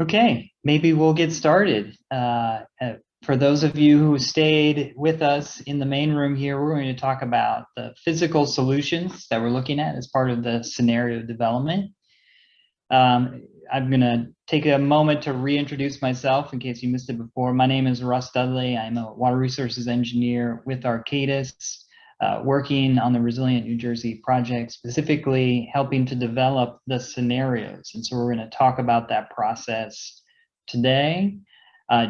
Okay, maybe we'll get started. For those of you who stayed with us in the main room here, we're going to talk about the physical solutions that we're looking at as part of the scenario development. I'm going to take a moment to reintroduce myself in case you missed it before. My name is Russ Dudley. I'm a water resources engineer with Arcadis, working on the Resilient New Jersey project, specifically helping to develop the scenarios. And so we're going to talk about that process today.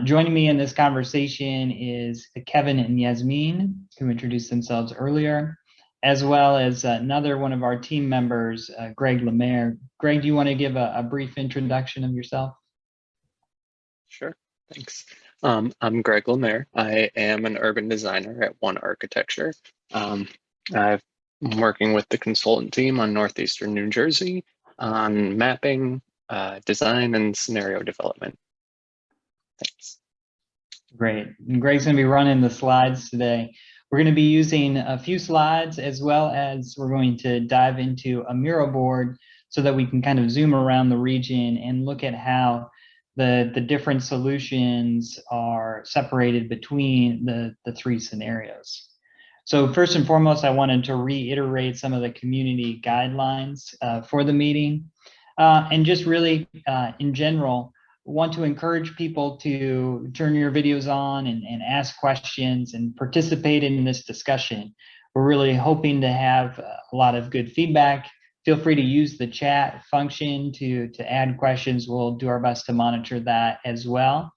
Joining me in this conversation is Kevin and Yasmin, who introduced themselves earlier, as well as another one of our team members, Greg Lemaire. Greg, do you want to give a brief introduction of yourself? Sure, thanks. I'm Greg Lemaire. I am an urban designer at One Architecture. I'm working with the consultant team on Northeastern New Jersey on mapping, design, and scenario development. Thanks. Great. And Greg's going to be running the slides today. We're going to be using a few slides, as well as we're going to dive into a mural board so that we can kind of zoom around the region and look at how the different solutions are separated between the three scenarios. So first and foremost, I wanted to reiterate some of the community guidelines for the meeting, and just really in general, want to encourage people to turn your videos on and ask questions and participate in this discussion. We're really hoping to have a lot of good feedback. Feel free to use the chat function to add questions. We'll do our best to monitor that as well.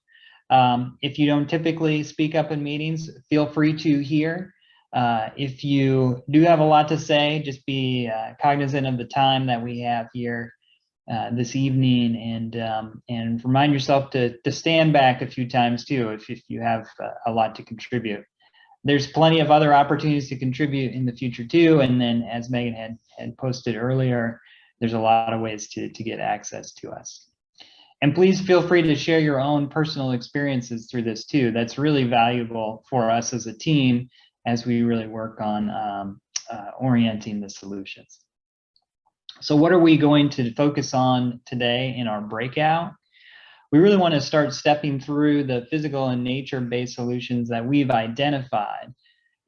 If you don't typically speak up in meetings, feel free to here. If you do have a lot to say, just be cognizant of the time that we have here this evening, and remind yourself to stand back a few times too if you have a lot to contribute. There's plenty of other opportunities to contribute in the future too, and then as Megan had posted earlier, there's a lot of ways to get access to us. And please feel free to share your own personal experiences through this too. That's really valuable for us as a team as we really work on orienting the solutions. So what are we going to focus on today in our breakout? We really want to start stepping through the physical and nature-based solutions that we've identified.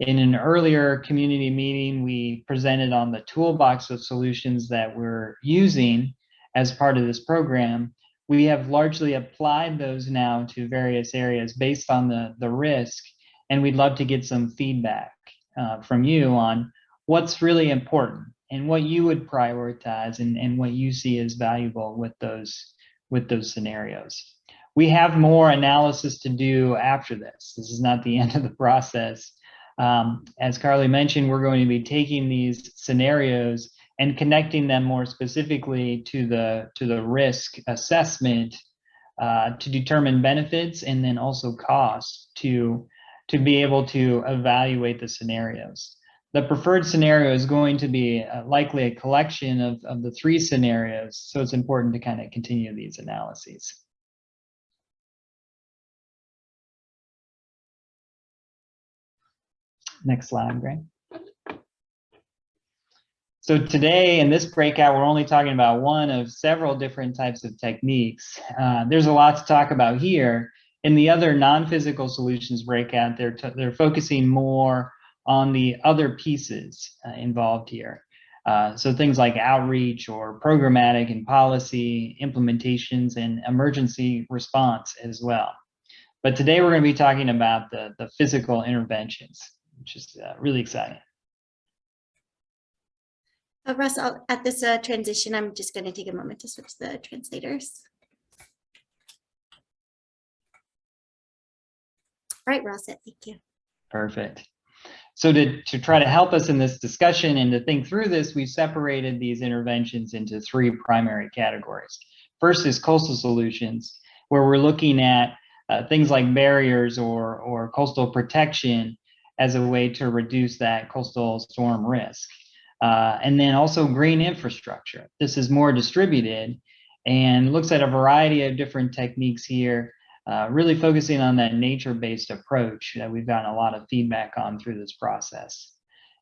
In an earlier community meeting, we presented on the toolbox of solutions that we're using as part of this program. We have largely applied those now to various areas based on the risk, and we'd love to get some feedback from you on what's really important and what you would prioritize and what you see as valuable with those scenarios. We have more analysis to do after this. This is not the end of the process. As Carly mentioned, we're going to be taking these scenarios and connecting them more specifically to the risk assessment to determine benefits and then also costs to be able to evaluate the scenarios. The preferred scenario is going to be likely a collection of the three scenarios, so it's important to kind of continue these analyses. Next slide, Greg. So today in this breakout, we're only talking about one of several different types of techniques. There's a lot to talk about here. In the other non-physical solutions breakout, they're focusing more on the other pieces involved here. So things like outreach or programmatic and policy implementations and emergency response as well. But today we're going to be talking about the physical interventions, which is really exciting. Russ, at this transition, I'm just going to take a moment to switch the translators. All right, we're all set. Thank you. Perfect. So to try to help us in this discussion and to think through this, we've separated these interventions into three primary categories. First is coastal solutions, where we're looking at things like barriers or coastal protection as a way to reduce that coastal storm risk. And then also green infrastructure. This is more distributed and looks at a variety of different techniques here, really focusing on that nature-based approach that we've gotten a lot of feedback on through this process.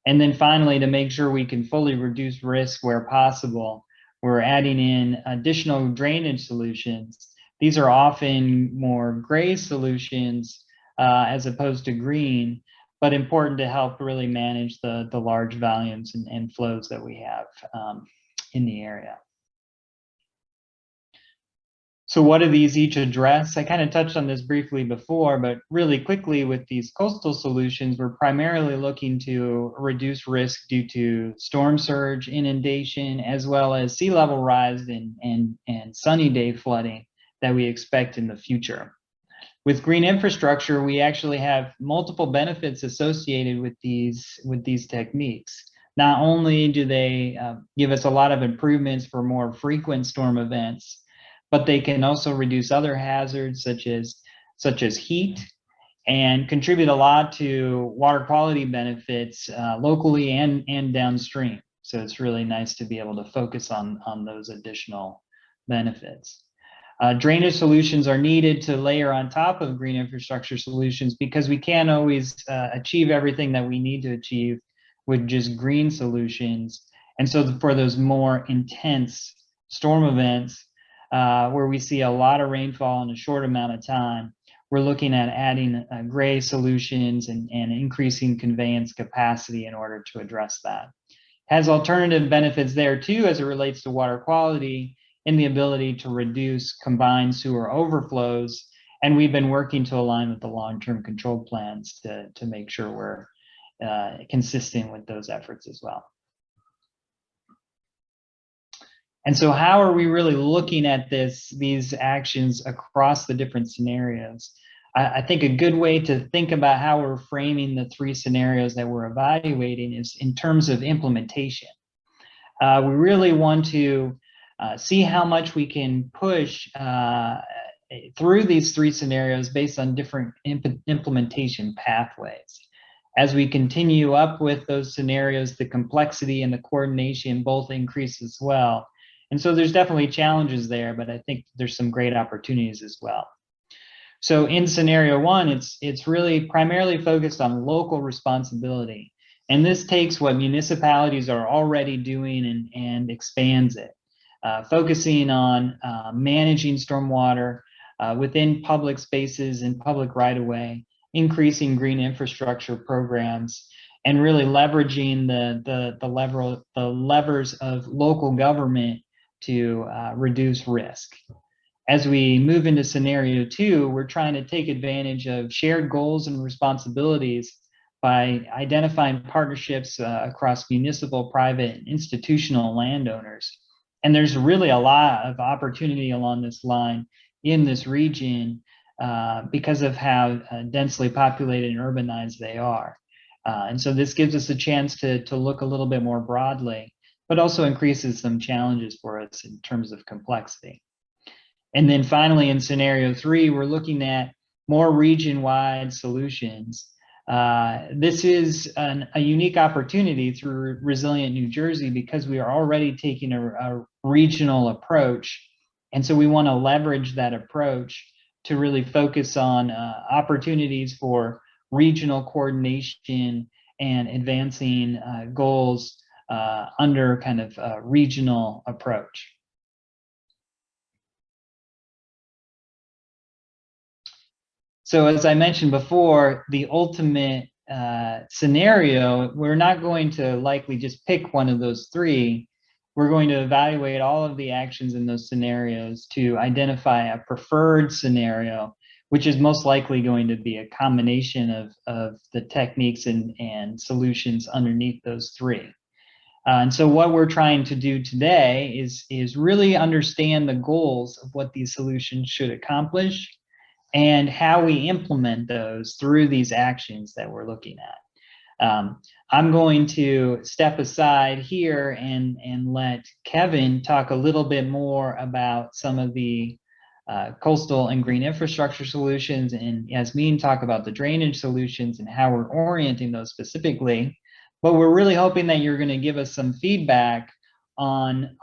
And then finally, to make sure we can fully reduce risk where possible, we're adding in additional drainage solutions. these are often more gray solutions as opposed to green, but important to help really manage the large volumes and flows that we have in the area. So what do these each address? I kind of touched on this briefly before, but really quickly with these coastal solutions, we're primarily looking to reduce risk due to storm surge, inundation, as well as sea level rise and sunny day flooding that we expect in the future. With green infrastructure, we actually have multiple benefits associated with these techniques. Not only do they give us a lot of improvements for more frequent storm events, but they can also reduce other hazards such as heat and contribute a lot to water quality benefits locally and downstream. So it's really nice to be able to focus on those additional benefits. Drainage solutions are needed to layer on top of green infrastructure solutions because we can't always achieve everything that we need to achieve with just green solutions. And so for those more intense storm events, where we see a lot of rainfall in a short amount of time, we're looking at adding gray solutions and increasing conveyance capacity in order to address that. Has alternative benefits there too as it relates to water quality and the ability to reduce combined sewer overflows. And we've been working to align with the long-term control plans to make sure we're consistent with those efforts as well. And so how are we really looking at these actions across the different scenarios? I think a good way to think about how we're framing the three scenarios that we're evaluating is in terms of implementation. We really want to see how much we can push through these three scenarios based on different implementation pathways. As we continue up with those scenarios, the complexity and the coordination both increase as well. And so there's definitely challenges there, but I think there's some great opportunities as well. So in scenario one, it's really primarily focused on local responsibility. And this takes what municipalities are already doing and expands it, focusing on managing stormwater within public spaces and public right-of-way, increasing green infrastructure programs, and really leveraging the levers of local government to reduce risk. As we move into scenario two, we're trying to take advantage of shared goals and responsibilities by identifying partnerships across municipal, private, and institutional landowners. And there's really a lot of opportunity along this line in this region because of how densely populated and urbanized they are. And so this gives us a chance to look a little bit more broadly, but also increases some challenges for us in terms of complexity. And then finally, in scenario three, we're looking at more region-wide solutions. This is a unique opportunity through Resilient New Jersey because we are already taking a regional approach. And so we want to leverage that approach to really focus on opportunities for regional coordination and advancing goals under kind of a regional approach. So as I mentioned before, the ultimate scenario, we're not going to likely just pick one of those three. We're going to evaluate all of the actions in those scenarios to identify a preferred scenario, which is most likely going to be a combination of the techniques and solutions underneath those three. And so what we're trying to do today is really understand the goals of what these solutions should accomplish and how we implement those through these actions that we're looking at. I'm going to step aside here and let Kevin talk a little bit more about some of the coastal and green infrastructure solutions, and Yasmin talk about the drainage solutions and how we're orienting those specifically. But we're really hoping that you're going to give us some feedback on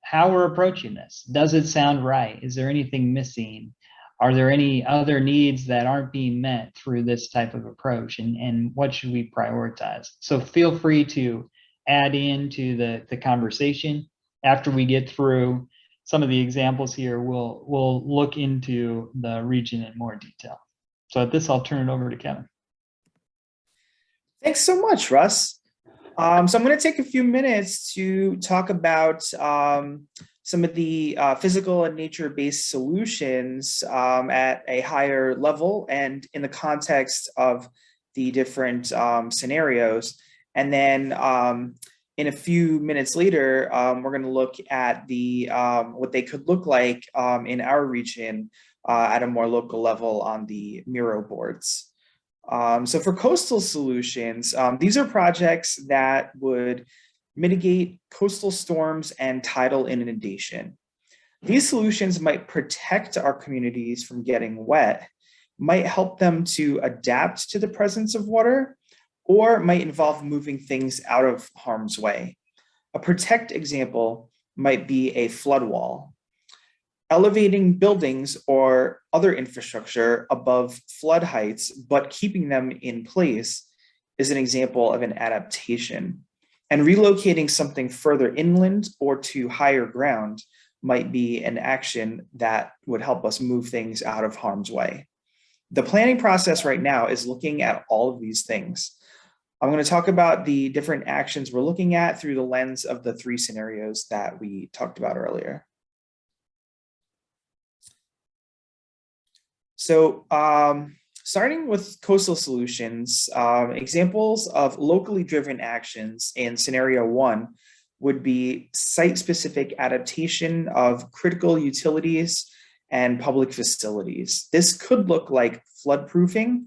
how we're approaching this. Does it sound right? Is there anything missing? Are there any other needs that aren't being met through this type of approach, and what should we prioritize? So feel free to add into the conversation after we get through some of the examples here, we'll look into the region in more detail. So at this, I'll turn it over to Kevin. Thanks so much, Russ. So I'm going to take a few minutes to talk about some of the physical and nature-based solutions at a higher level and in the context of the different scenarios. And then in a few minutes later, we're going to look at the what they could look like in our region at a more local level on the Miro boards. So for coastal solutions, these are projects that would mitigate coastal storms and tidal inundation. These solutions might protect our communities from getting wet, might help them to adapt to the presence of water, or might involve moving things out of harm's way. A protect example might be a flood wall. Elevating buildings or other infrastructure above flood heights, but keeping them in place is an example of an adaptation. And relocating something further inland or to higher ground might be an action that would help us move things out of harm's way. The planning process right now is looking at all of these things. I'm going to talk about the different actions we're looking at through the lens of the three scenarios that we talked about earlier. So starting with coastal solutions, examples of locally driven actions in scenario one would be site-specific adaptation of critical utilities and public facilities. This could look like floodproofing,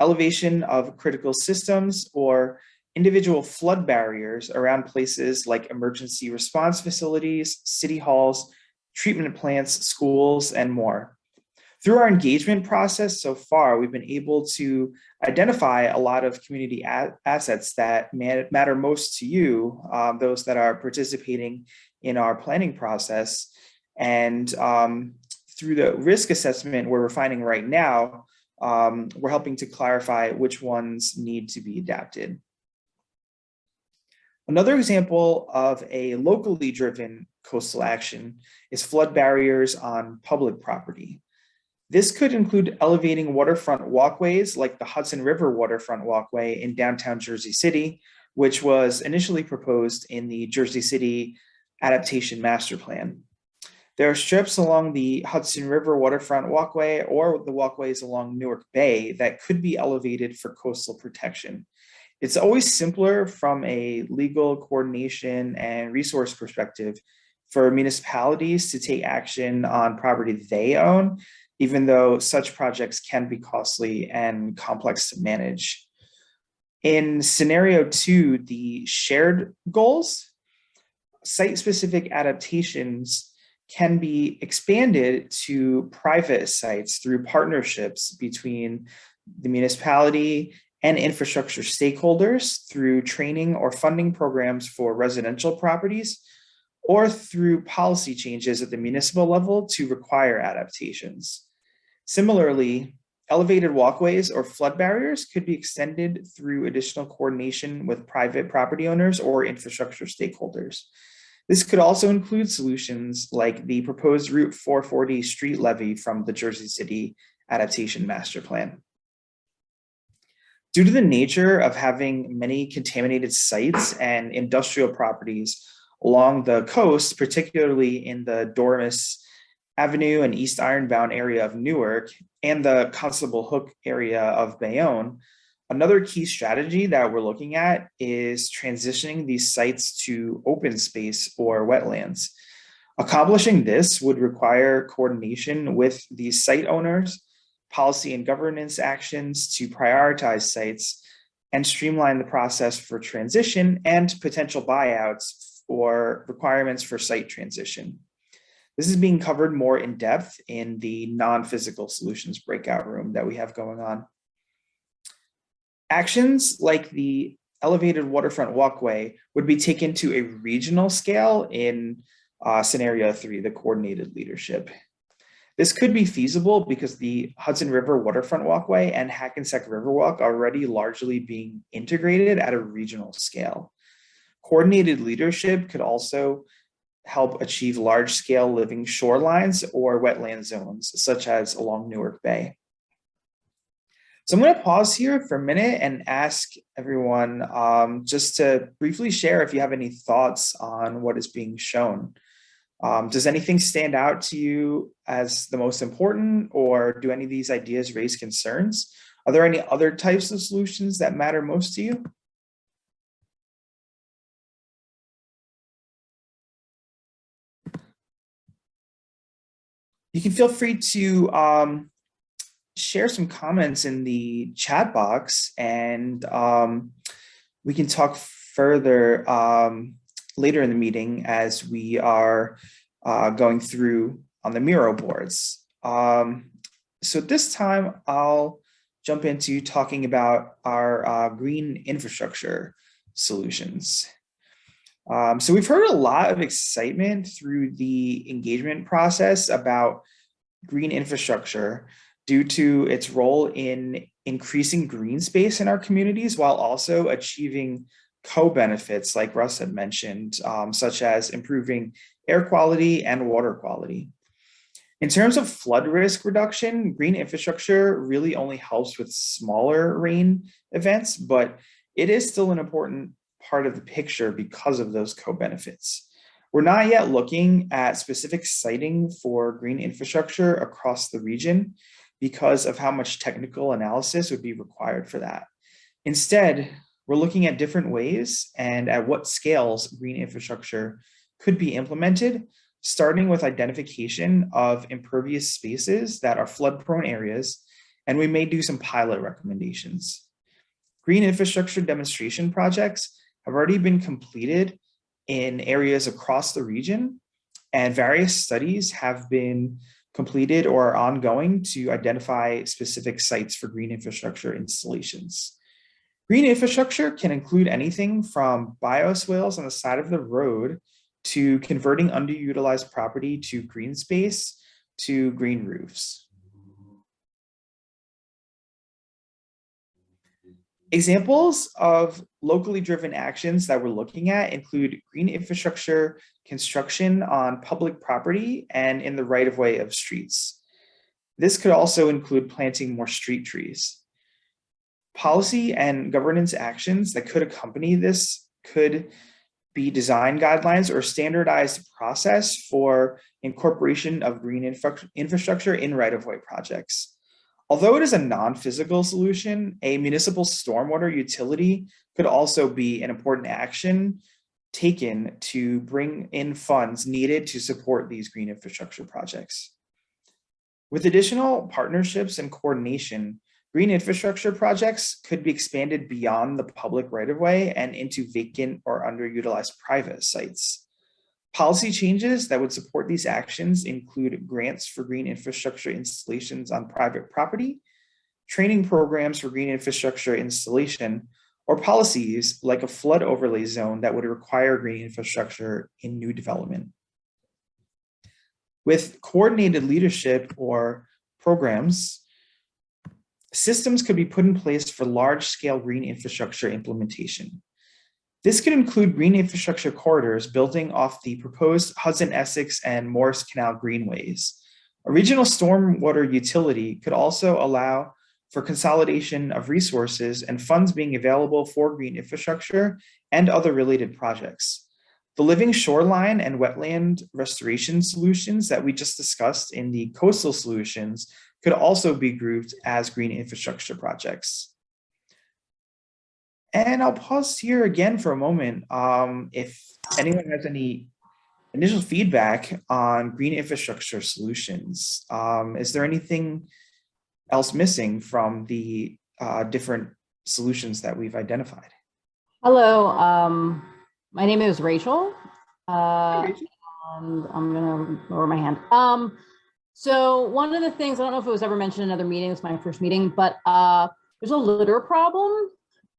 elevation of critical systems, or individual flood barriers around places like emergency response facilities, city halls, treatment plants, schools, and more. Through our engagement process so far, we've been able to identify a lot of community assets that matter most to you, those that are participating in our planning process. And through the risk assessment we're refining right now, we're helping to clarify which ones need to be adapted. Another example of a locally driven coastal action is flood barriers on public property. This could include elevating waterfront walkways like the Hudson River waterfront walkway in downtown Jersey City, which was initially proposed in the Jersey City Adaptation Master Plan. There are strips along the Hudson River waterfront walkway or the walkways along Newark Bay that could be elevated for coastal protection. It's always simpler from a legal coordination and resource perspective for municipalities to take action on property they own, even though such projects can be costly and complex to manage. In scenario two, the shared goals, site-specific adaptations can be expanded to private sites through partnerships between the municipality and infrastructure stakeholders through training or funding programs for residential properties, or through policy changes at the municipal level to require adaptations. Similarly, elevated walkways or flood barriers could be extended through additional coordination with private property owners or infrastructure stakeholders. This could also include solutions like the proposed Route 440 street levy from the Jersey City Adaptation Master Plan. Due to the nature of having many contaminated sites and industrial properties along the coast, particularly in the Dormis Avenue and East Ironbound area of Newark and the Constable Hook area of Bayonne, another key strategy that we're looking at is transitioning these sites to open space or wetlands. Accomplishing this would require coordination with these site owners, policy and governance actions to prioritize sites, and streamline the process for transition and potential buyouts or requirements for site transition. This is being covered more in depth in the non-physical solutions breakout room that we have going on. Actions like the elevated waterfront walkway would be taken to a regional scale in scenario three, the coordinated leadership. This could be feasible because the Hudson River waterfront walkway and Hackensack Riverwalk are already largely being integrated at a regional scale. Coordinated leadership could also help achieve large-scale living shorelines or wetland zones, such as along Newark Bay. So I'm going to pause here for a minute and ask everyone just to briefly share if you have any thoughts on what is being shown. Does anything stand out to you as the most important, or do any of these ideas raise concerns? Are there any other types of solutions that matter most to you? You can feel free to share some comments in the chat box, and we can talk further later in the meeting as we are going through on the Miro boards. So at this time, I'll jump into talking about our green infrastructure solutions. So we've heard a lot of excitement through the engagement process about green infrastructure due to its role in increasing green space in our communities while also achieving co-benefits like Russ had mentioned, such as improving air quality and water quality. In terms of flood risk reduction, green infrastructure really only helps with smaller rain events, but it is still an important part of the picture because of those co-benefits. We're not yet looking at specific siting for green infrastructure across the region because of how much technical analysis would be required for that. Instead, we're looking at different ways and at what scales green infrastructure could be implemented, starting with identification of impervious spaces that are flood-prone areas, and we may do some pilot recommendations. Green infrastructure demonstration projects have already been completed in areas across the region, and various studies have been completed or are ongoing to identify specific sites for green infrastructure installations. Green infrastructure can include anything from bioswales on the side of the road to converting underutilized property to green space to green roofs. Examples of locally driven actions that we're looking at include green infrastructure construction on public property and in the right-of-way of streets. This could also include planting more street trees. Policy and governance actions that could accompany this could be design guidelines or standardized process for incorporation of green infrastructure in right-of-way projects. Although it is a non-physical solution, a municipal stormwater utility could also be an important action taken to bring in funds needed to support these green infrastructure projects. With additional partnerships and coordination, green infrastructure projects could be expanded beyond the public right-of-way and into vacant or underutilized private sites. Policy changes that would support these actions include grants for green infrastructure installations on private property, training programs for green infrastructure installation, or policies like a flood overlay zone that would require green infrastructure in new development. With coordinated leadership or programs, systems could be put in place for large-scale green infrastructure implementation. This could include green infrastructure corridors building off the proposed Hudson Essex and Morris Canal greenways. A regional stormwater utility could also allow for consolidation of resources and funds being available for green infrastructure and other related projects. The living shoreline and wetland restoration solutions that we just discussed in the coastal solutions could also be grouped as green infrastructure projects. And I'll pause here again for a moment. If anyone has any initial feedback on green infrastructure solutions, is there anything else missing from the different solutions that we've identified? Hello, my name is Rachel. Hey, Rachel. And I'm gonna lower my hand. So one of the things, I don't know if it was ever mentioned in other meetings, my first meeting, but there's a litter problem.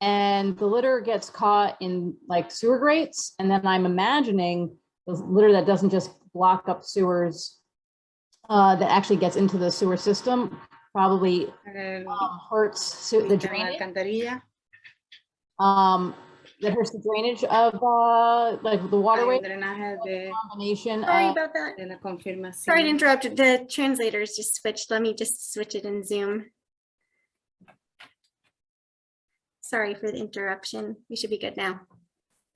And the litter gets caught in like sewer grates. And then I'm imagining the litter that doesn't just block up sewers, that actually gets into the sewer system, probably hurts the drainage. that hurts the drainage of like the waterway drenaje de, combination Sorry of about that. de la confirmación. Sorry to interrupt. The translators just switched. Let me just switch it in Zoom. Sorry for the interruption. We should be good now.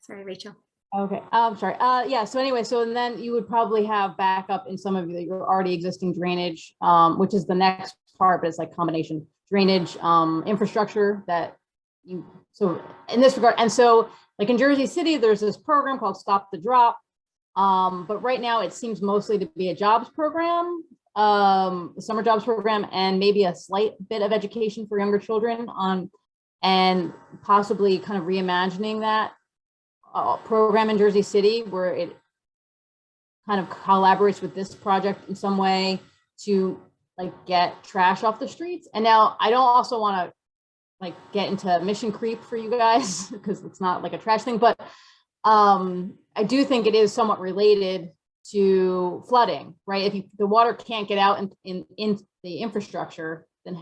Sorry, Rachel. okay, sorry. Yeah, so anyway, so then you would probably have backup in some of your already existing drainage, which is the next part, but it's like combination drainage infrastructure that you, so in this regard, and so like in Jersey City, there's this program called Stop the Drop. But right now it seems mostly to be a jobs program, the summer jobs program, and maybe a slight bit of education for younger children on, and possibly kind of reimagining that program in Jersey City where it kind of collaborates with this project in some way to like get trash off the streets. And now I don't also want to like get into mission creep for you guys because it's not like a trash thing, but I do think it is somewhat related to flooding, right? If the water can't get out in the infrastructure, then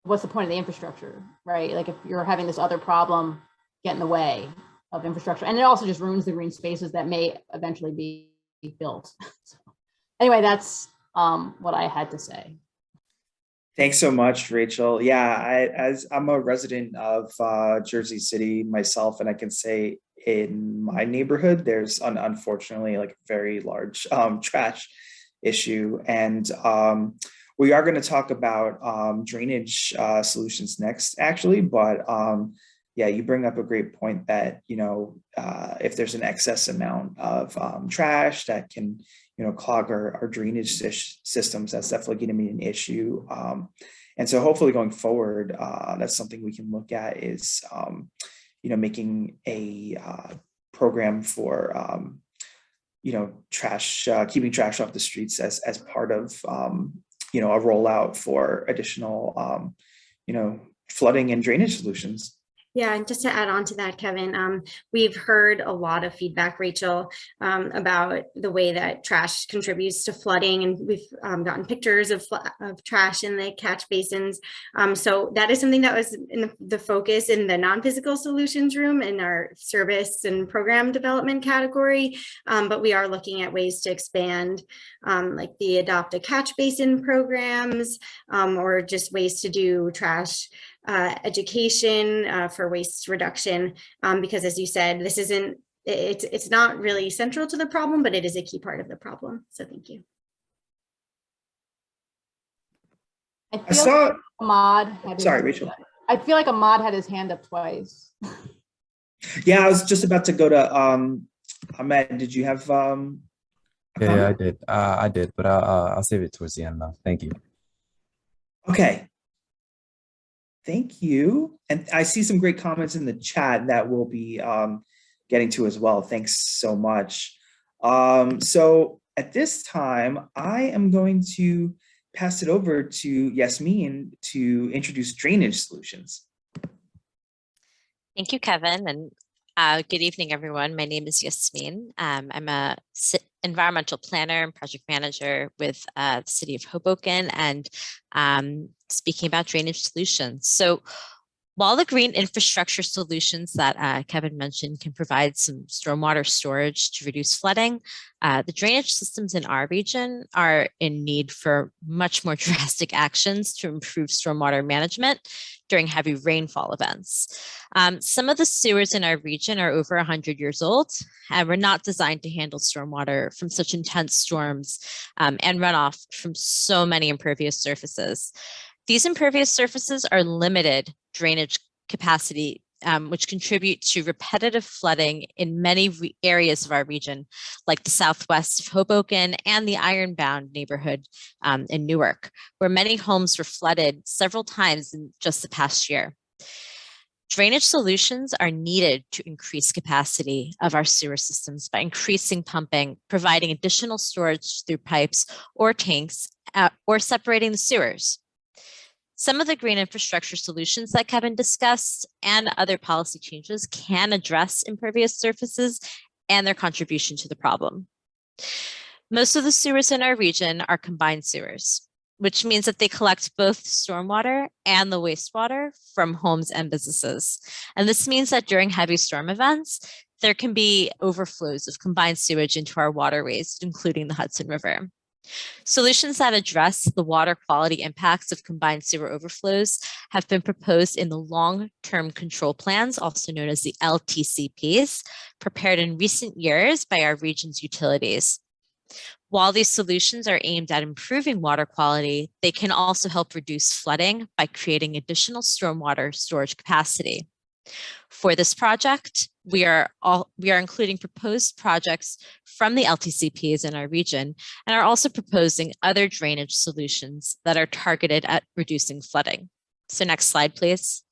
what's the point of the infrastructure, right? Like if you're having this other problem get in the way of infrastructure, and it also just ruins the green spaces that may eventually be built. So anyway, that's what I had to say. Thanks so much, Rachel. Yeah, as I'm a resident of Jersey City myself, and I can say in my neighborhood, there's unfortunately like a very large trash issue. And we are going to talk about drainage solutions next, actually. But yeah, you bring up a great point that, you know, if there's an excess amount of trash that can, you know, clog our drainage systems, that's definitely going to be an issue. And so hopefully going forward, that's something we can look at is, you know, making a program for, you know, trash, keeping trash off the streets as part of, you know, a rollout for additional, you know, flooding and drainage solutions. Yeah, and just to add on to that, Kevin, we've heard a lot of feedback, Rachel, about the way that trash contributes to flooding, and we've gotten pictures of trash in the catch basins. So that is something that was in the focus in the non-physical solutions room in our service and program development category. But we are looking at ways to expand like the Adopt a Catch Basin programs, or just ways to do trash education for waste reduction, because as you said, this isn't, it's not really central to the problem, but it is a key part of the problem. So thank you. I saw like Ahmad. Sorry, Rachel. I feel like Ahmad had his hand up twice. Yeah, I was just about to go to Ahmed. Did you have Yeah, I did, but I'll save it towards the end though. Thank you. Okay. Thank you. And I see some great comments in the chat that we'll be getting to as well. Thanks so much. So at this time, I am going to pass it over to Yasmin to introduce drainage solutions. Thank you, Kevin, and good evening, everyone. My name is Yasmin. I'm a environmental planner and project manager with the city of Hoboken, and speaking about drainage solutions. So while the green infrastructure solutions that Kevin mentioned can provide some stormwater storage to reduce flooding, the drainage systems in our region are in need for much more drastic actions to improve stormwater management during heavy rainfall events. Some of the sewers in our region are over 100 years old and were not designed to handle stormwater from such intense storms and runoff from so many impervious surfaces. These impervious surfaces are limited drainage capacity, which contribute to repetitive flooding in many areas of our region, like the southwest of Hoboken and the Ironbound neighborhood in Newark, where many homes were flooded several times in just the past year. Drainage solutions are needed to increase capacity of our sewer systems by increasing pumping, providing additional storage through pipes or tanks, or separating the sewers. Some of the green infrastructure solutions that Kevin discussed and other policy changes can address impervious surfaces and their contribution to the problem. Most of the sewers in our region are combined sewers. which means that they collect both stormwater and the wastewater from homes and businesses. And this means that during heavy storm events, there can be overflows of combined sewage into our waterways, including the Hudson River. Solutions that address the water quality impacts of combined sewer overflows have been proposed in the long-term control plans, also known as the LTCPs, prepared in recent years by our region's utilities. While these solutions are aimed at improving water quality, they can also help reduce flooding by creating additional stormwater storage capacity. For this project, we are including proposed projects from the LTCPs in our region and are also proposing other drainage solutions that are targeted at reducing flooding. So next slide, please.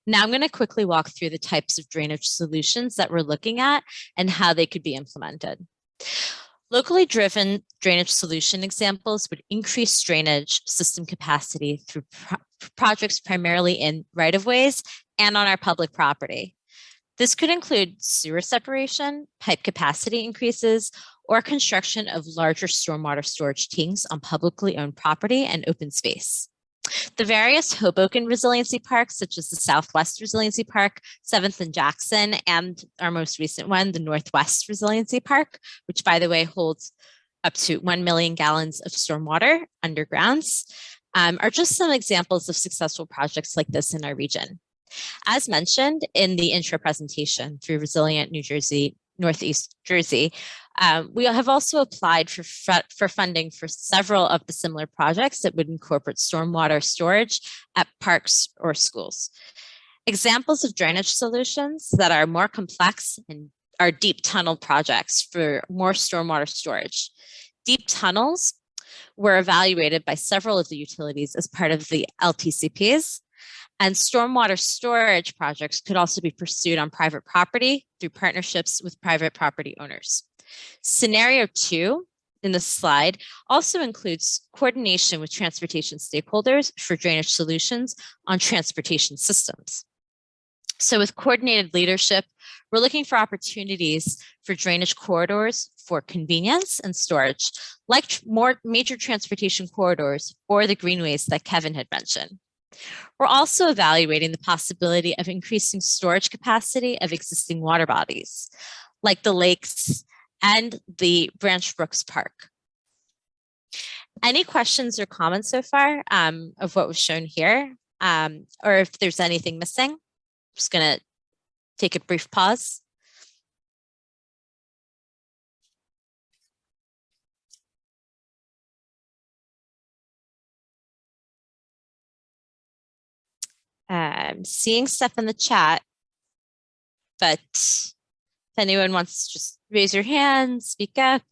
Now I'm going to quickly walk through the types of drainage solutions that we're looking at and how they could be implemented. Locally driven drainage solution examples would increase drainage system capacity through projects primarily in right-of-ways and on our public property. This could include sewer separation, pipe capacity increases, or construction of larger stormwater storage tanks on publicly owned property and open space. The various Hoboken resiliency parks, such as the Southwest Resiliency Park, 7th and Jackson, and our most recent one, the Northwest Resiliency Park, which, by the way, holds up to 1 million gallons of stormwater undergrounds, are just some examples of successful projects like this in our region. As mentioned in the intro presentation through Resilient New Jersey, Northeast Jersey, we have also applied for funding for several of the similar projects that would incorporate stormwater storage at parks or schools. Examples of drainage solutions that are more complex and are deep tunnel projects for more stormwater storage. Deep tunnels were evaluated by several of the utilities as part of the LTCPs. And stormwater storage projects could also be pursued on private property through partnerships with private property owners. Scenario 2 in the slide also includes coordination with transportation stakeholders for drainage solutions on transportation systems. So with coordinated leadership, we're looking for opportunities for drainage corridors for convenience and storage, like more major transportation corridors or the greenways that Kevin had mentioned. We're also evaluating the possibility of increasing storage capacity of existing water bodies, like the lakes and the Branch Brooks Park. Any questions or comments so far of what was shown here? Or if there's anything missing, I'm just going to take a brief pause. I'm seeing stuff in the chat, but if anyone wants to just raise your hand, speak up.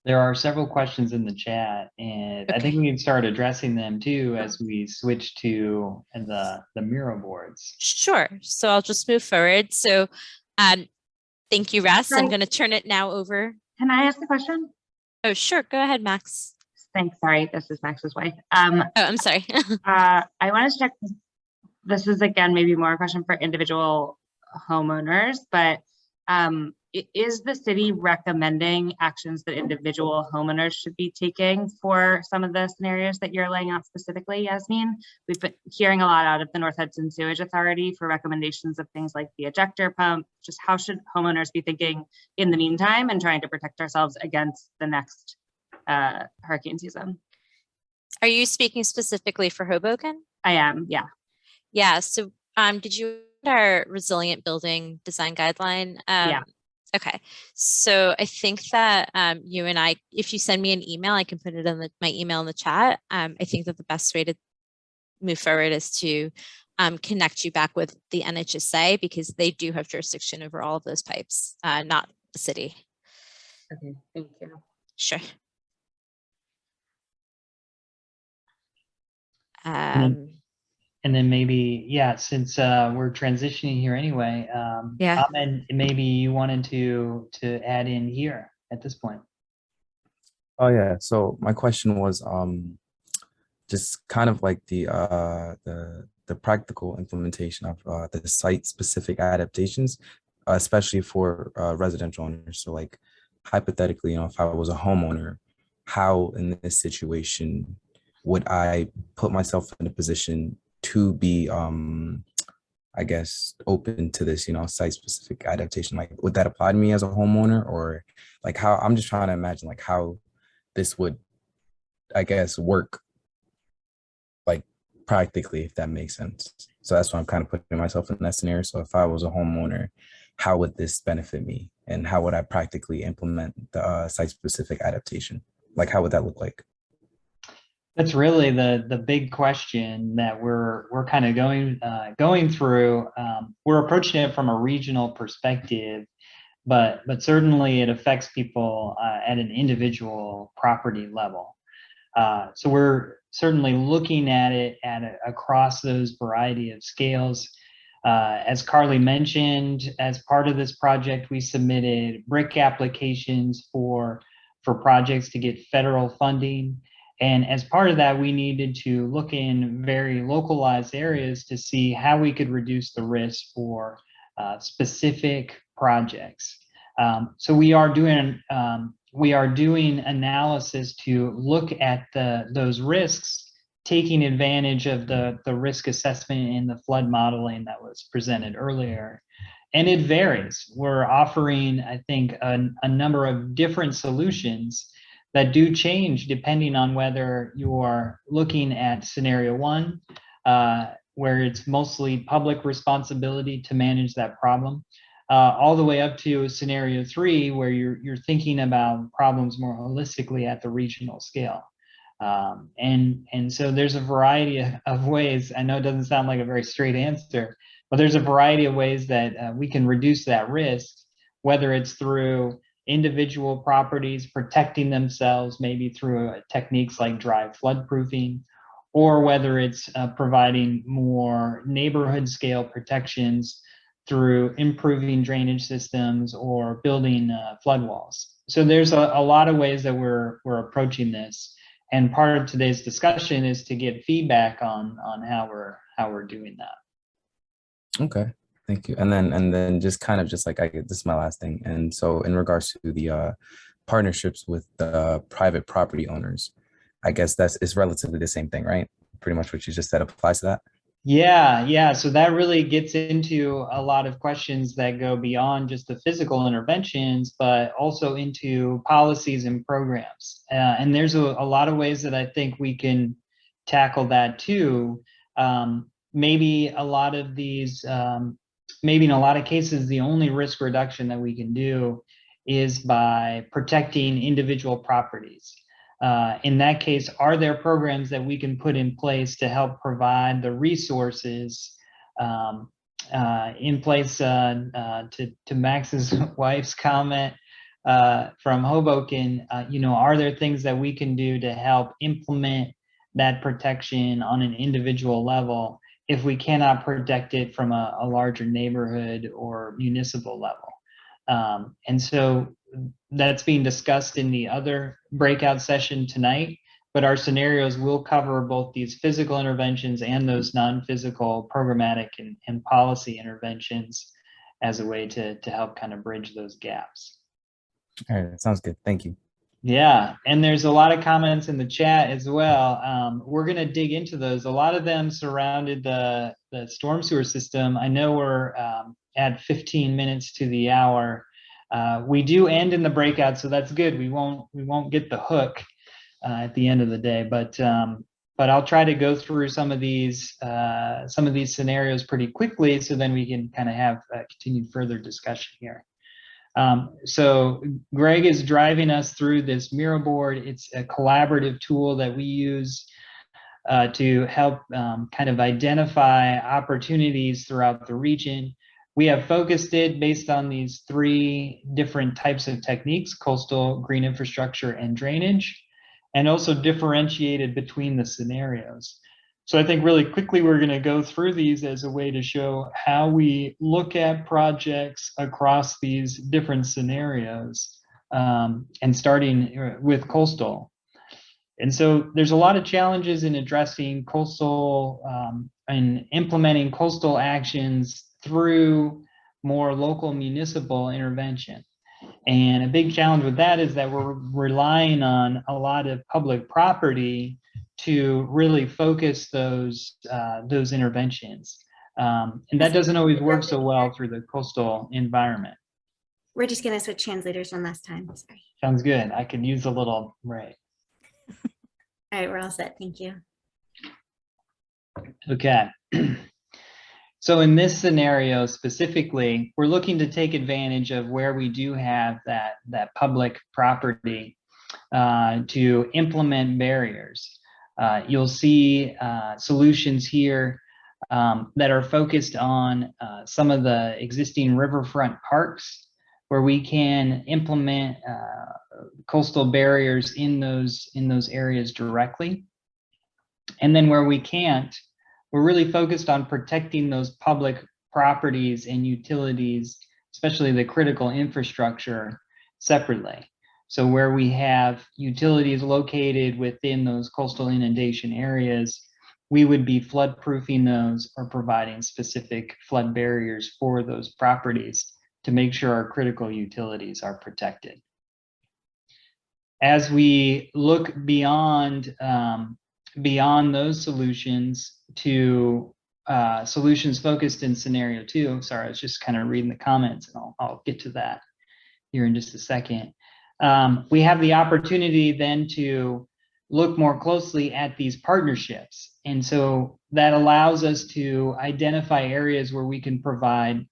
There are several questions in the chat, and I think we can start addressing them too as we switch to the Miro boards. Sure. So I'll just move forward. So thank you, Russ. I'm going to turn it now over. Can I ask a question? Oh, sure. Go ahead, Max. Thanks. Sorry, this is Max's wife. Oh, I'm sorry. I wanted to check. This is again maybe more a question for individual homeowners, but is the city recommending actions that individual homeowners should be taking for some of the scenarios that you're laying out specifically, Yasmin? We've been hearing a lot out of the North Hudson Sewage Authority for recommendations of things like the ejector pump. Just how should homeowners be thinking in the meantime and trying to protect ourselves against the next hurricane season? Are you speaking specifically for Hoboken? I am, yeah. Yeah, so did you read our resilient building design guideline? Yeah. Okay, so I think that you and I, if you send me an email, I can put it in my email in the chat. I think that the best way to move forward is to connect you back with the NHSA, because they do have jurisdiction over all of those pipes, not the city. Okay, thank you. Sure. And then maybe, yeah, since we're transitioning here anyway, Yeah. and maybe you wanted to add in here at this point. Oh yeah. So my question was just kind of like the practical implementation of the site specific adaptations. especially for residential owners. So like hypothetically, if I was a homeowner, how in this situation would I put myself in a position to be, I guess, open to this, site specific adaptation? Like, would that apply to me as a homeowner, or like how, I'm just trying to imagine like how this would, I guess, work like practically, if that makes sense. So that's why I'm kind of putting myself in that scenario. So if I was a homeowner, how would this benefit me, and how would I practically implement the site specific adaptation? Like, how would that look like? That's really the big question that we're kind of going through. We're approaching it from a regional perspective, but certainly it affects people at an individual property level. So we're certainly looking at it across those variety of scales. As Carly mentioned, as part of this project, we submitted brick applications for projects to get federal funding. And as part of that, we needed to look in very localized areas to see how we could reduce the risk for specific projects. So we are doing analysis to look at those risks, taking advantage of the risk assessment and the flood modeling that was presented earlier. And it varies. We're offering, I think, a number of different solutions that do change depending on whether you're looking at scenario one, where it's mostly public responsibility to manage that problem, all the way up to scenario three, where you're thinking about problems more holistically at the regional scale. And so there's a variety of ways. I know it doesn't sound like a very straight answer, but there's a variety of ways that we can reduce that risk, whether it's through individual properties protecting themselves, maybe through techniques like dry flood proofing, or whether it's providing more neighborhood scale protections through improving drainage systems or building flood walls. So there's a lot of ways that we're approaching this. And part of today's discussion is to get feedback on how we're doing that. Okay. Thank you. And then just kind of just like, this is my last thing. And so in regards to the partnerships with the private property owners, I guess it's relatively the same thing, right? Pretty much what you just said applies to that. Yeah. So that really gets into a lot of questions that go beyond just the physical interventions, but also into policies and programs. And there's a lot of ways that I think we can tackle that too. Maybe a lot of these, maybe in a lot of cases, the only risk reduction that we can do is by protecting individual properties. In that case, are there programs that we can put in place to help provide the resources in place to Max's wife's comment from Hoboken? Are there things that we can do to help implement that protection on an individual level if we cannot protect it from a larger neighborhood or municipal level? And so that's being discussed in the other breakout session tonight, but our scenarios will cover both these physical interventions and those non-physical programmatic and policy interventions as a way to help kind of bridge those gaps. All right, that sounds good. Thank you. Yeah, and there's a lot of comments in the chat as well. We're going to dig into those. A lot of them surrounded the storm sewer system. I know we're at 15 minutes to the hour. We do end in the breakout, so that's good. We won't get the hook at the end of the day, but I'll try to go through some of these scenarios pretty quickly, so then we can kind of have continued further discussion here. So Greg is driving us through this Miro board. It's a collaborative tool that we use to help kind of identify opportunities throughout the region. We have focused it based on these three different types of techniques: coastal, green infrastructure, and drainage, and also differentiated between the scenarios. So I think really quickly, we're going to go through these as a way to show how we look at projects across these different scenarios, and starting with coastal. And so there's a lot of challenges in addressing coastal and implementing coastal actions through more local municipal intervention. And a big challenge with that is that we're relying on a lot of public property to really focus those interventions. And that doesn't always work so well through the coastal environment. We're just going to switch translators one last time. Sorry. Sounds good. I could use a little, right. All right, we're all set. Thank you. Okay. So in this scenario specifically, we're looking to take advantage of where we do have that public property to implement barriers. You'll see solutions here that are focused on some of the existing riverfront parks where we can implement coastal barriers in those areas directly. And then where we can't, we're really focused on protecting those public properties and utilities, especially the critical infrastructure, separately. So where we have utilities located within those coastal inundation areas, we would be flood-proofing those or providing specific flood barriers for those properties to make sure our critical utilities are protected. As we look beyond those solutions to solutions focused in scenario 2. Sorry, I was just kind of reading the comments, and I'll get to that here in just a second. We have the opportunity then to look more closely at these partnerships. And so that allows us to identify areas where we can provide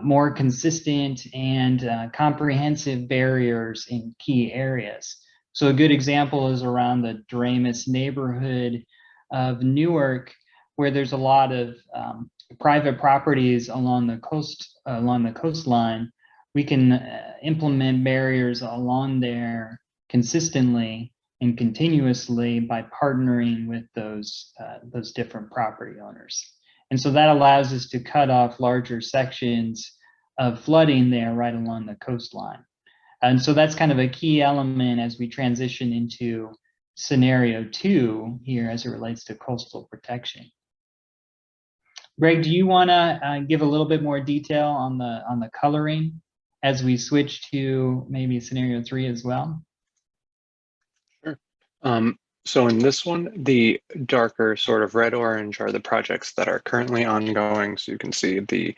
more consistent and comprehensive barriers in key areas. So a good example is around the Doremus neighborhood of Newark, where there's a lot of private properties along the coastline. We can implement barriers along there consistently and continuously by partnering with those different property owners. And so that allows us to cut off larger sections of flooding there right along the coastline. And so that's kind of a key element as we transition into scenario 2 here as it relates to coastal protection. Greg, do you want to give a little bit more detail on the coloring as we switch to maybe scenario 3 as well? Sure. So in this one, the darker sort of red-orange are the projects that are currently ongoing. So you can see the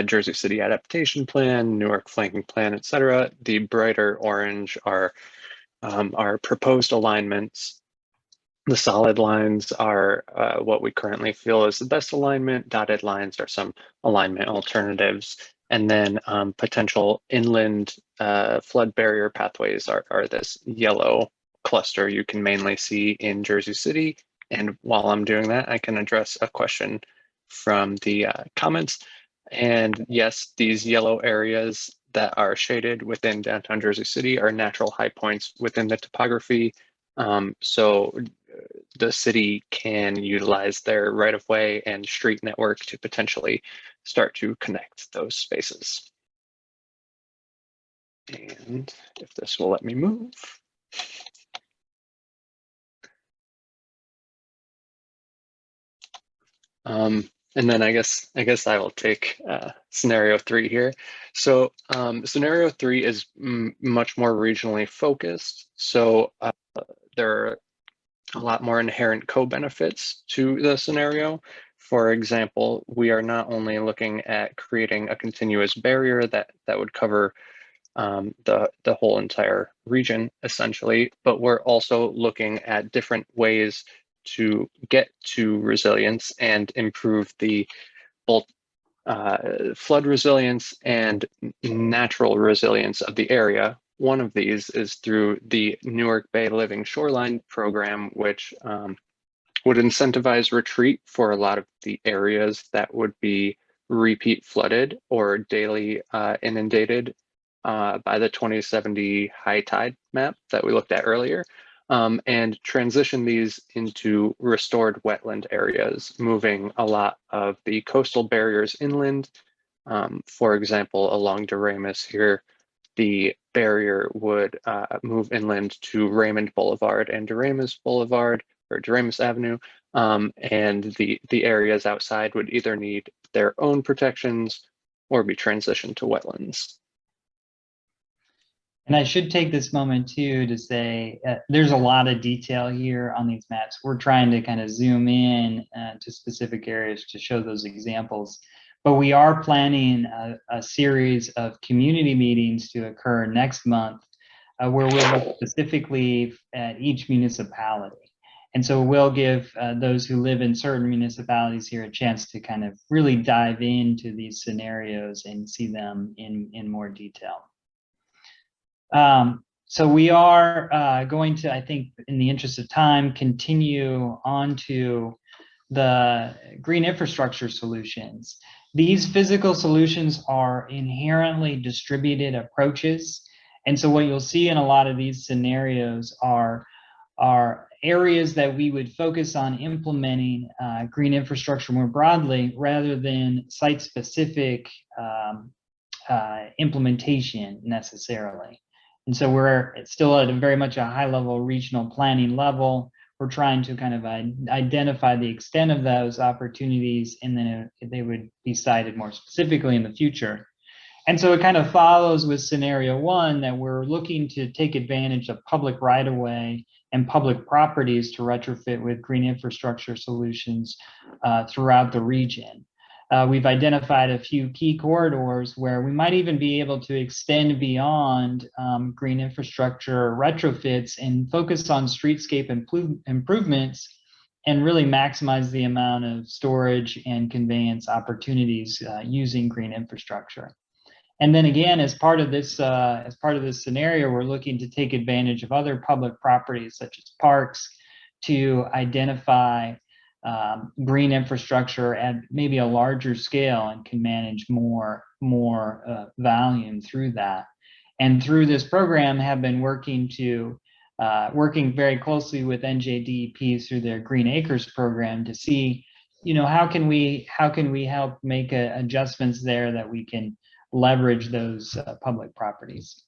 Jersey City adaptation plan, Newark flanking plan, etc. The brighter orange are proposed alignments. The solid lines are what we currently feel is the best alignment. Dotted lines are some alignment alternatives. And then potential inland flood barrier pathways are this yellow cluster you can mainly see in Jersey City. And while I'm doing that, I can address a question from the comments. And yes, these yellow areas that are shaded within downtown Jersey City are natural high points within the topography. So the city can utilize their right-of-way and street network to potentially start to connect those spaces. And if this will let me move. And then I guess I will take scenario 3 here. So scenario 3 is much more regionally focused. So there are a lot more inherent co-benefits to the scenario. For example, we are not only looking at creating a continuous barrier that would cover the whole entire region, essentially, but we're also looking at different ways to get to resilience and improve the both flood resilience and natural resilience of the area. One of these is through the Newark Bay Living Shoreline program, which would incentivize retreat for a lot of the areas that would be repeat flooded or daily inundated by the 2070 high tide map that we looked at earlier, and transition these into restored wetland areas, moving a lot of the coastal barriers inland. For example, along Doremus here, the barrier would move inland to Raymond Boulevard and Doremus Boulevard, or Doremus Avenue, and the areas outside would either need their own protections or be transitioned to wetlands. And I should take this moment too to say there's a lot of detail here on these maps. We're trying to kind of zoom in to specific areas to show those examples. But we are planning a series of community meetings to occur next month where we'll look specifically at each municipality. And so we'll give those who live in certain municipalities here a chance to kind of really dive into these scenarios and see them in more detail. So we are going to, I think, in the interest of time, continue on to the green infrastructure solutions. These physical solutions are inherently distributed approaches. And so what you'll see in a lot of these scenarios are areas that we would focus on implementing green infrastructure more broadly rather than site-specific implementation necessarily. And so we're still at very much a high level regional planning level. We're trying to kind of identify the extent of those opportunities, and then they would be cited more specifically in the future. And so it kind of follows with scenario one that we're looking to take advantage of public right-of-way and public properties to retrofit with green infrastructure solutions throughout the region. We've identified a few key corridors where we might even be able to extend beyond green infrastructure retrofits and focus on streetscape improvements and really maximize the amount of storage and conveyance opportunities using green infrastructure. And then again, as part of this scenario, we're looking to take advantage of other public properties such as parks to identify green infrastructure at maybe a larger scale and can manage more volume through that. And through this program, have been working very closely with NJDEP through their Green Acres program to see, how can we help make adjustments there that we can leverage those public properties.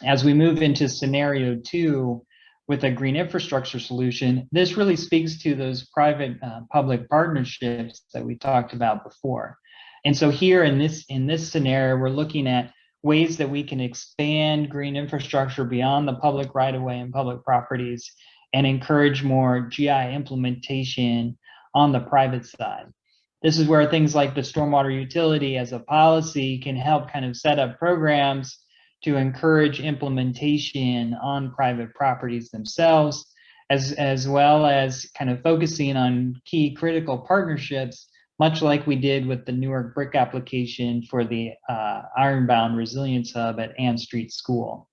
As we move into scenario two, with a green infrastructure solution, this really speaks to those private public partnerships that we talked about before. And so here in this scenario, we're looking at ways that we can expand green infrastructure beyond the public right-of-way and public properties and encourage more GI implementation on the private side. This is where things like the stormwater utility as a policy can help kind of set up programs to encourage implementation on private properties themselves, as well as kind of focusing on key critical partnerships, much like we did with the Newark brick application for the Ironbound Resilience Hub at Ann Street School.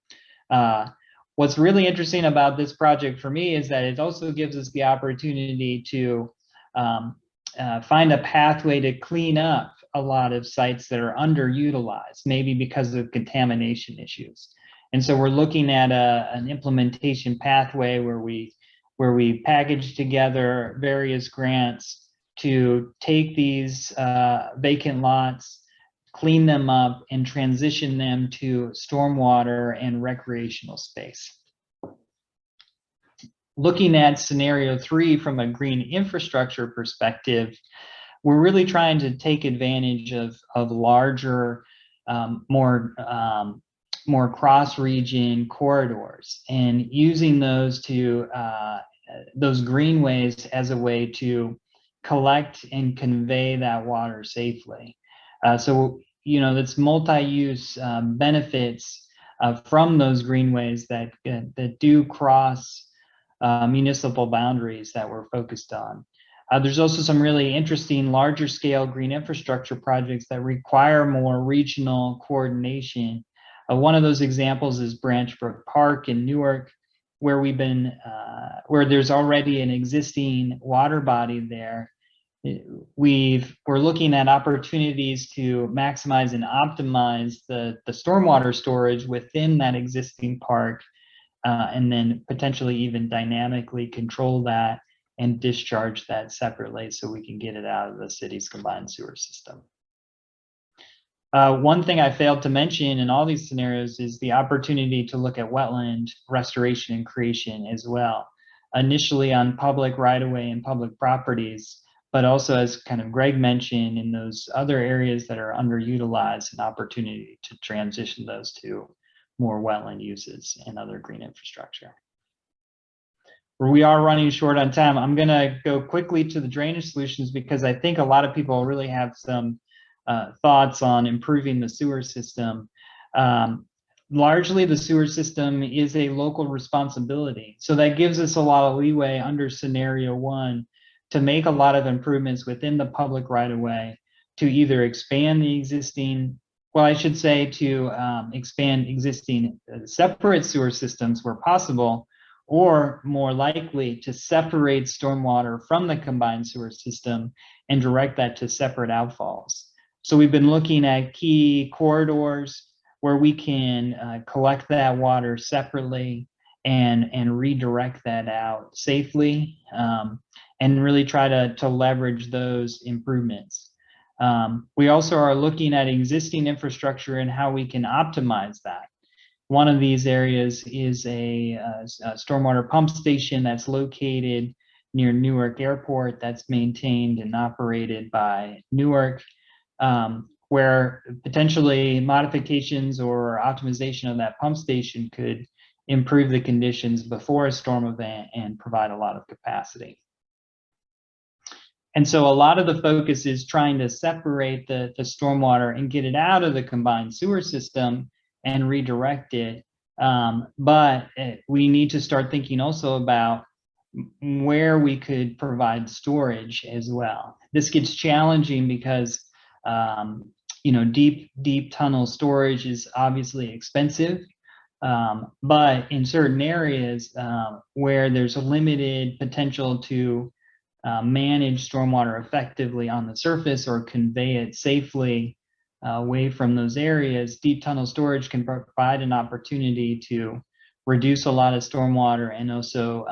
What's really interesting about this project for me is that it also gives us the opportunity to find a pathway to clean up a lot of sites that are underutilized, maybe because of contamination issues. And so we're looking at an implementation pathway where we package together various grants to take these vacant lots, clean them up, and transition them to stormwater and recreational space. Looking at scenario three from a green infrastructure perspective, we're really trying to take advantage of larger, more cross-region corridors and using those greenways as a way to collect and convey that water safely. So that's multi-use benefits from those greenways that do cross municipal boundaries that we're focused on. There's also some really interesting larger scale green infrastructure projects that require more regional coordination. One of those examples is Branch Brook Park in Newark, where where there's already an existing water body there. We're looking at opportunities to maximize and optimize the stormwater storage within that existing park, and then potentially even dynamically control that and discharge that separately so we can get it out of the city's combined sewer system. One thing I failed to mention in all these scenarios is the opportunity to look at wetland restoration and creation as well, initially on public right-of-way and public properties, but also, as kind of Greg mentioned, in those other areas that are underutilized, an opportunity to transition those to more wetland uses and other green infrastructure. We are running short on time. I'm going to go quickly to the drainage solutions because I think a lot of people really have some thoughts on improving the sewer system. Largely, the sewer system is a local responsibility. So that gives us a lot of leeway under scenario 1 to make a lot of improvements within the public right-of-way to either expand the existing, well, I should say to expand existing separate sewer systems where possible, or more likely to separate stormwater from the combined sewer system and direct that to separate outfalls. So we've been looking at key corridors where we can collect that water separately and redirect that out safely, and really try to leverage those improvements. We also are looking at existing infrastructure and how we can optimize that. One of these areas is a stormwater pump station that's located near Newark Airport that's maintained and operated by Newark, where potentially modifications or optimization of that pump station could improve the conditions before a storm event and provide a lot of capacity. And so a lot of the focus is trying to separate the stormwater and get it out of the combined sewer system and redirect it. But we need to start thinking also about where we could provide storage as well. This gets challenging because deep tunnel storage is obviously expensive, but in certain areas where there's a limited potential to manage stormwater effectively on the surface or convey it safely away from those areas, deep tunnel storage can provide an opportunity to reduce a lot of stormwater and also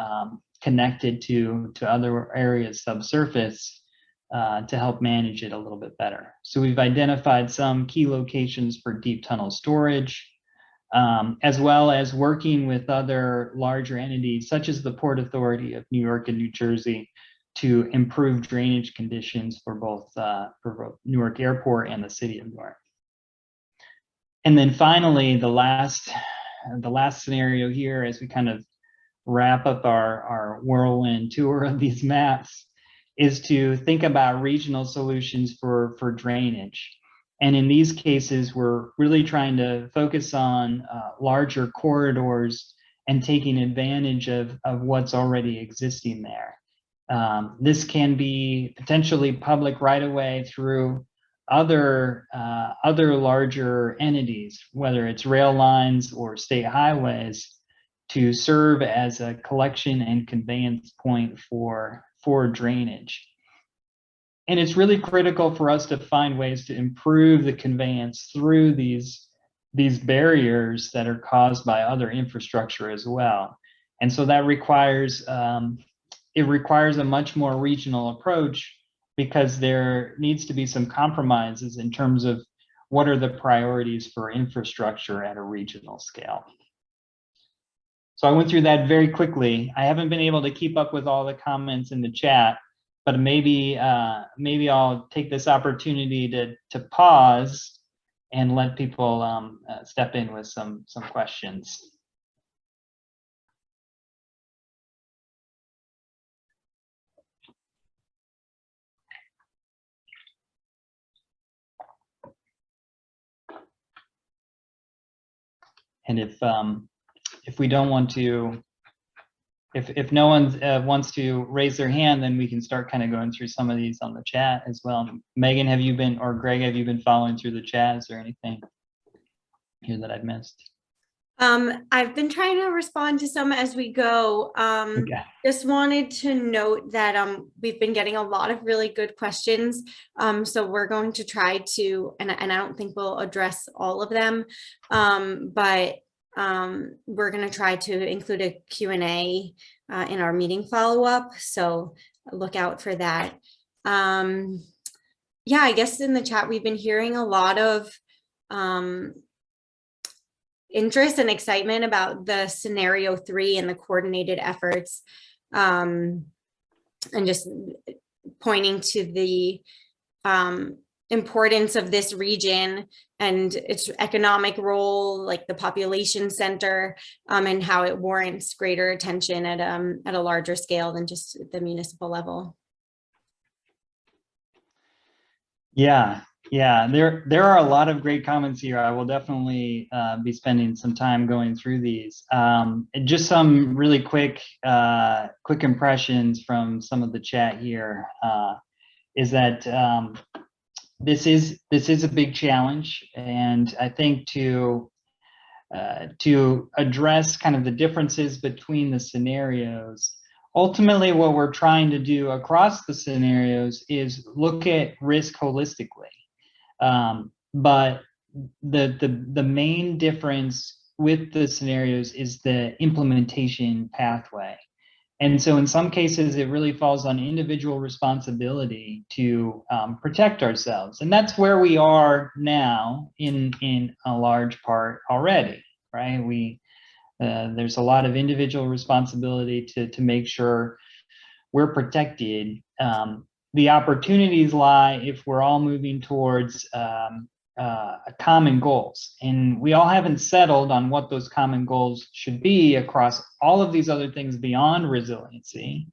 connect it to other areas subsurface to help manage it a little bit better. So we've identified some key locations for deep tunnel storage, as well as working with other larger entities such as the Port Authority of New York and New Jersey to improve drainage conditions for both Newark Airport and the city of Newark. And then finally, the last scenario here, as we kind of wrap up our whirlwind tour of these maps, is to think about regional solutions for drainage. And in these cases, we're really trying to focus on larger corridors and taking advantage of what's already existing there. This can be potentially public right-of-way through other larger entities, whether it's rail lines or state highways, to serve as a collection and conveyance point for drainage. And it's really critical for us to find ways to improve the conveyance through these barriers that are caused by other infrastructure as well. And so that requires it requires a much more regional approach, because there needs to be some compromises in terms of what are the priorities for infrastructure at a regional scale. So I went through that very quickly. I haven't been able to keep up with all the comments in the chat, but maybe I'll take this opportunity to pause and let people step in with some questions. And if we don't want to, if no one wants to raise their hand, then we can start kind of going through some of these on the chat as well. Megan, have you been, or Greg, have you been following through the chat? Is there anything here that I've missed? I've been trying to respond to some as we go. Okay. Just wanted to note that we've been getting a lot of really good questions. So we're going to try to, and I don't think we'll address all of them, but we're going to try to include a Q&A in our meeting follow-up. So look out for that. Yeah, I guess in the chat, we've been hearing a lot of interest and excitement about the scenario 3 and the coordinated efforts, and just pointing to the importance of this region and its economic role, like the population center, and how it warrants greater attention at a larger scale than just the municipal level. Yeah, there are a lot of great comments here. I will definitely be spending some time going through these. And just some really quick impressions from some of the chat here is that this is a big challenge, and I think to address kind of the differences between the scenarios, ultimately what we're trying to do across the scenarios is look at risk holistically. But the main difference with the scenarios is the implementation pathway. And so in some cases, it really falls on individual responsibility to protect ourselves. And that's where we are now in a large part already, right? There's a lot of individual responsibility to make sure we're protected. The opportunities lie if we're all moving towards common goals, and we all haven't settled on what those common goals should be across all of these other things beyond resiliency.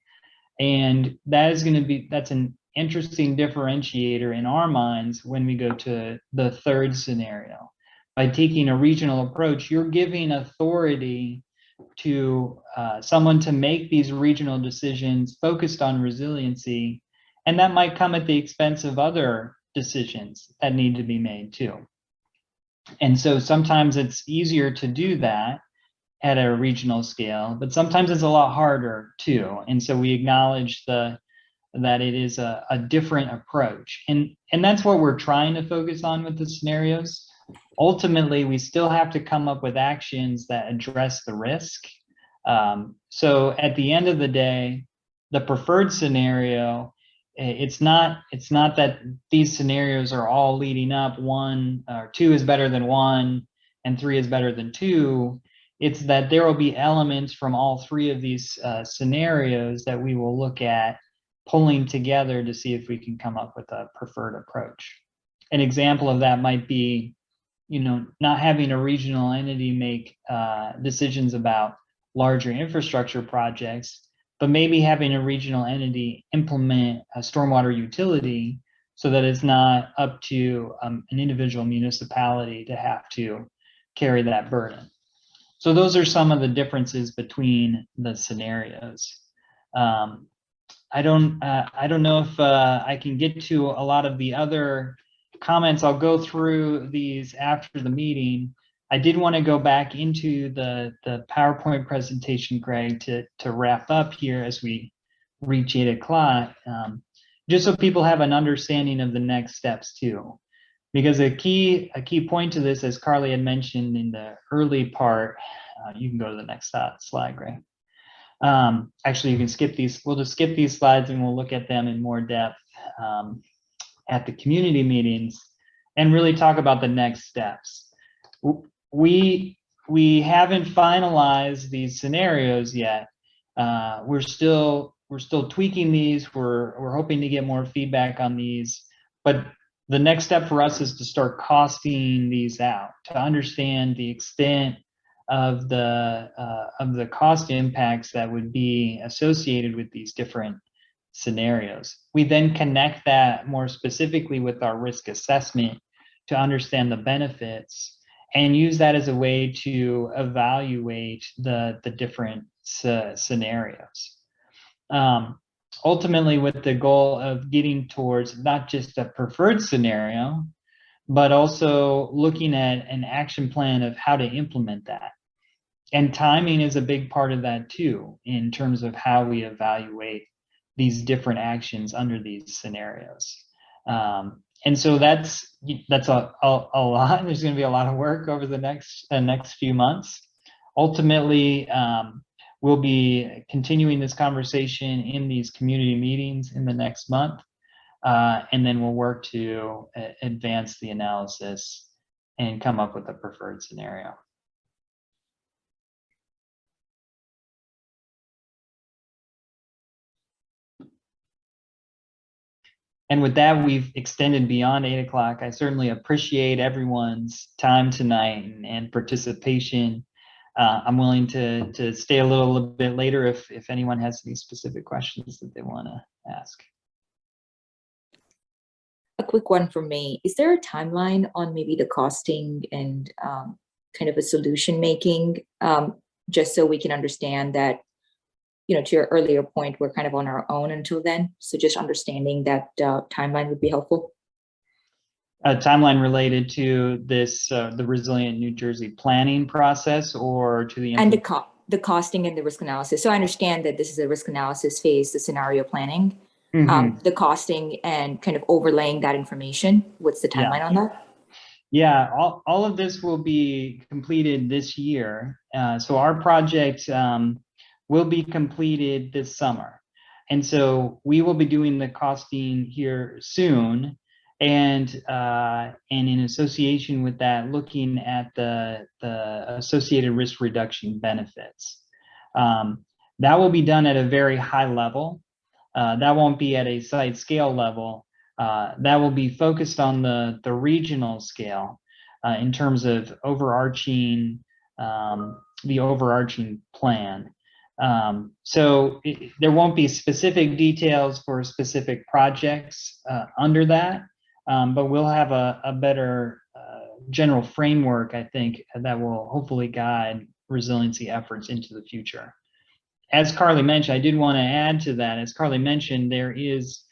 And that's an interesting differentiator in our minds when we go to the third scenario. By taking a regional approach, you're giving authority to someone to make these regional decisions focused on resiliency, and that might come at the expense of other decisions that need to be made too. And so sometimes it's easier to do that at a regional scale, but sometimes it's a lot harder too. And so we acknowledge that it is a different approach. And that's what we're trying to focus on with the scenarios. Ultimately, we still have to come up with actions that address the risk. So at the end of the day, the preferred scenario, it's not that these scenarios are all leading up, 1 or 2 is better than 1 and 3 is better than 2. It's that there will be elements from all 3 of these scenarios that we will look at pulling together to see if we can come up with a preferred approach. An example of that might be, not having a regional entity make decisions about larger infrastructure projects, but maybe having a regional entity implement a stormwater utility so that it's not up to an individual municipality to have to carry that burden. So those are some of the differences between the scenarios. I don't know if I can get to a lot of the other comments. I'll go through these after the meeting. I did want to go back into the PowerPoint presentation, Greg, to wrap up here as we reach 8 o'clock, just so people have an understanding of the next steps too. Because a key point to this, as Carly had mentioned in the early part, you can go to the next slide, Greg. Actually, you can skip these. We'll just skip these slides and we'll look at them in more depth at the community meetings and really talk about the next steps. We haven't finalized these scenarios yet. We're still tweaking these. We're hoping to get more feedback on these, but the next step for us is to start costing these out to understand the extent of the cost impacts that would be associated with these different scenarios. We then connect that more specifically with our risk assessment to understand the benefits and use that as a way to evaluate the different scenarios. Ultimately, with the goal of getting towards not just a preferred scenario, but also looking at an action plan of how to implement that. And timing is a big part of that too, in terms of how we evaluate these different actions under these scenarios. And so that's a lot. There's going to be a lot of work over the next few months. Ultimately, we'll be continuing this conversation in these community meetings in the next month, and then we'll work to advance the analysis and come up with a preferred scenario. And with that, we've extended beyond 8 o'clock. I certainly appreciate everyone's time tonight and participation. I'm willing to stay a little bit later if anyone has any specific questions that they want to ask. A quick one from me. Is there a timeline on maybe the costing and kind of a solution making, just so we can understand that, you know, to your earlier point, we're kind of on our own until then. So just understanding that timeline would be helpful. A timeline related to this, the Resilient New Jersey planning process, or to the And the costing and the risk analysis. So I understand that this is a risk analysis phase, the scenario planning, the costing and kind of overlaying that information. What's the timeline on that? Yeah, all of this will be completed this year. So our project will be completed this summer. And so we will be doing the costing here soon. And in association with that, looking at the associated risk reduction benefits. That will be done at a very high level. That won't be at a site scale level. That will be focused on the regional scale in terms of overarching, the overarching plan. So there won't be specific details for specific projects under that, but we'll have a better general framework, I think, that will hopefully guide resiliency efforts into the future. As Carly mentioned, I did want to add to that, as Carly mentioned, there is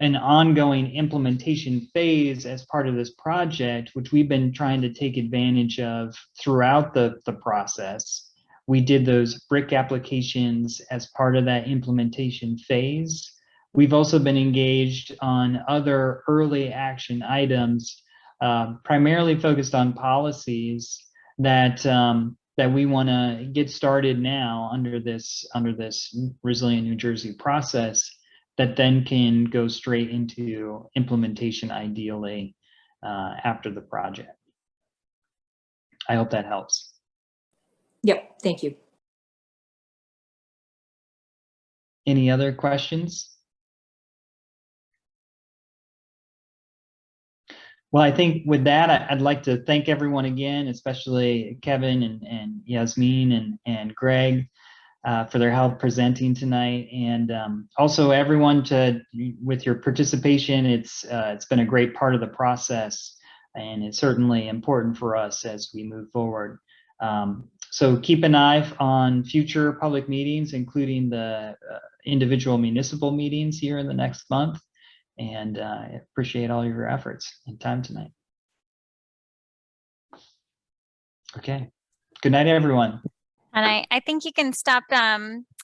an ongoing implementation phase as part of this project, which we've been trying to take advantage of throughout the process. We did those brick applications as part of that implementation phase. We've also been engaged on other early action items, primarily focused on policies that that we want to get started now under this Resilient New Jersey process, that then can go straight into implementation, ideally, after the project. I hope that helps. Yep, thank you. Any other questions? Well, I think with that, I'd like to thank everyone again, especially Kevin and Yasmin and Greg for their help presenting tonight, and also everyone with your participation. It's been a great part of the process, and it's certainly important for us as we move forward. So keep an eye on future public meetings, including the individual municipal meetings here in the next month. And I appreciate all your efforts and time tonight. Okay, good night, everyone. And I think you can stop